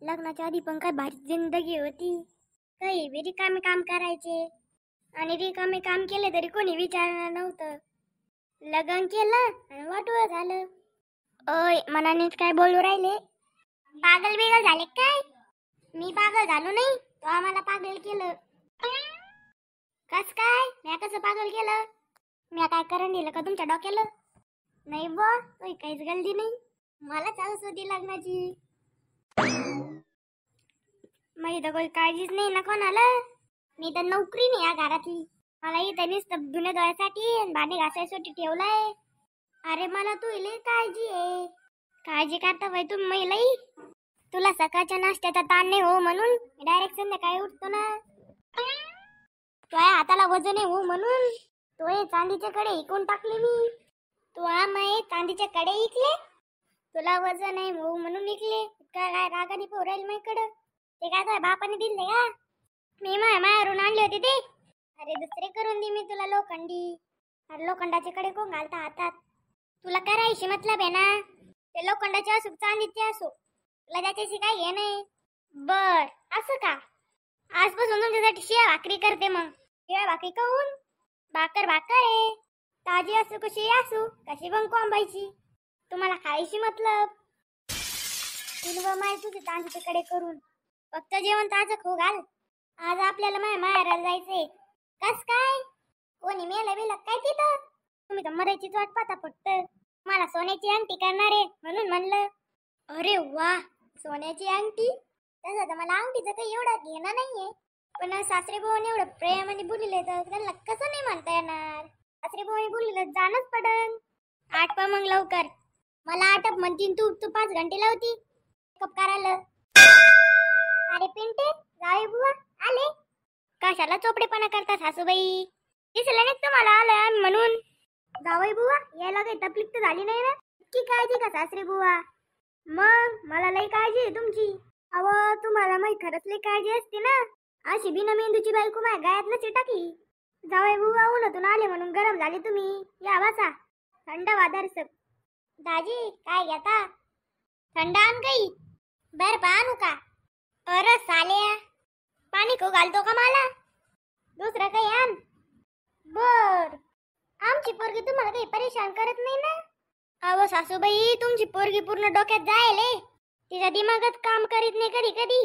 लग्नाच्या आधी पण काय भारी जिंदगी होती. काही बी रिकामे काम करायचे आणि रिकामे काम केले तरी कोणी विचारणार नव्हतं. लग्न केलं आणि वाटोळं झालं. ओय, मनानेच काय बोलू राहिले? पागल बिगल झाले काय? मी पागल झालो नाही, तो आम्हाला पागल केलं. कस काय? मी कसं पागल केलं? मी काय करून दिलं का तुमच्या डोक्याला? नाही बा, तो काहीच गलती नाही. मला चालूच होती लग्नाची. माझी तर काही काळजीच नाही ना कोणाला. मी तर नोकरी नाही या घरातली. मला इथं नुसतं धुण्या धुवायसाठी आणि भांडे घासायसाठी ठेवलंय. अरे मला तू लई काळजी आहे. काळजी करता बाई तुम्ही महिलाही. तुला सकाळच्या नाश्त्याचा ताण नाही हो म्हणून डायरेक्ट संध्याकाळी उठतो ना. तुझ्या हाताला वजन आहे हो म्हणून तो चांदीचे कडे इकून टाकले मी. तू आम्ही चांदीचे कडे इकले. तुला वजन आहे हो म्हणून इकले. काय रागाने पोरायला माझ्याकडं? ते काय तुझ्या बापाने दिले का? मी मायावरून आणले होते ते. अरे दुसरे करून दे मी तुला लोखंडी. अरे लोखंडाचे कडे कोण घालता हातात? तुला करायची मतलब आहे ना. ते लोखंडाचे असो चांदीचे असो, तुला त्याच्याशी काय घे नाही. बर असं का? आजपासून तुमच्यासाठी शिळ्या भाकरी करते. मग शिळ्या भाकरी खाऊन भाकर आहे. ताजी असू कशी असू कशी पण कोंबायची. तुम्हाला खायची मतलब. तुला माहिती तुझे चांदीचे कडे करून फक्त जेवण ताजं खाऊ घाल. आज आपल्याला माहेराला जायचंय. कस काय? कोणी मेला बिला काय तिथं? तुम्ही तर मरायचीच वाट पाहता फक्त. मला सोन्याची अंगठी करणार आहे म्हणून म्हणलं. अरे वा, सोन्याची अंगठी? तसं तर मला अंगठीचं काही एवढं घेणं नाहीये. पण सासरे भाऊने एवढं प्रेमाने बोलले तर त्यांना कसं नाही म्हणता येणार. सासरे भाऊने बोललेलं जाणच पडन. आठवा मग लवकर. मला आटप म्हणतीन तू 5 घंटे लावती कप करायला. अरे पिंटे, जावे बुवा आले. कशाला चोपडेपणा करता सासूबाई? दिसलं नाही तुम्हाला आलं म्हणून. जावई बुवा यायला काही तकलीफ तर झाली नाही ना? इतकी काळजी का सासरे बुवा? मग मला लई काळजी आहे तुमची. अव तुम्हाला माहिती खरंच लई काळजी असते ना. अशी बिना मेंदूची बायको माझ्या गायात नची टाकली. जावई बुवा उन्हातून आले म्हणून गरम झाले तुम्ही. या वाचा थंड वादरसक. दाजी काय घेता? थंड आण काही. बर आणू का? अरे साल्या, पाणी खाऊ घालतो का मला? दुसरं काही आण. बर, आमची पोरगी तुम्हाला काही परेशान करत नाही ना? अहो सासूबाई, तुमची पोरगी पूर्ण डोक्यात जायले. तिचा दिमागात काम करीत नाही कधी कधी.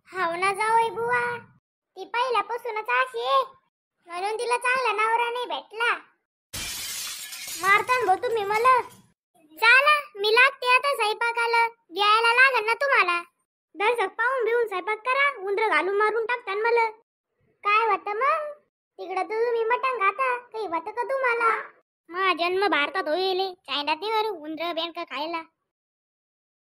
हाव ना जावई बुवा, ती पहिल्यापासूनच अशी आहे म्हणून तिला चांगला नवरा नाही भेटला. मारतान भाऊ तुम्ही मला. चला मी लागते आता स्वयंपाकाला. द्यायला लागल ना तुम्हाला. दर्शक पाहून बिहून स्वयंपाक करा. उंदर घालून मारून टाकतान मला. काय होतं मग? तिकडं तुम्ही मटण खाता, काही होतं का तुम्हाला? जन्म भारतात होईल, चायनात नाही बरं उंदर बेंक खायला.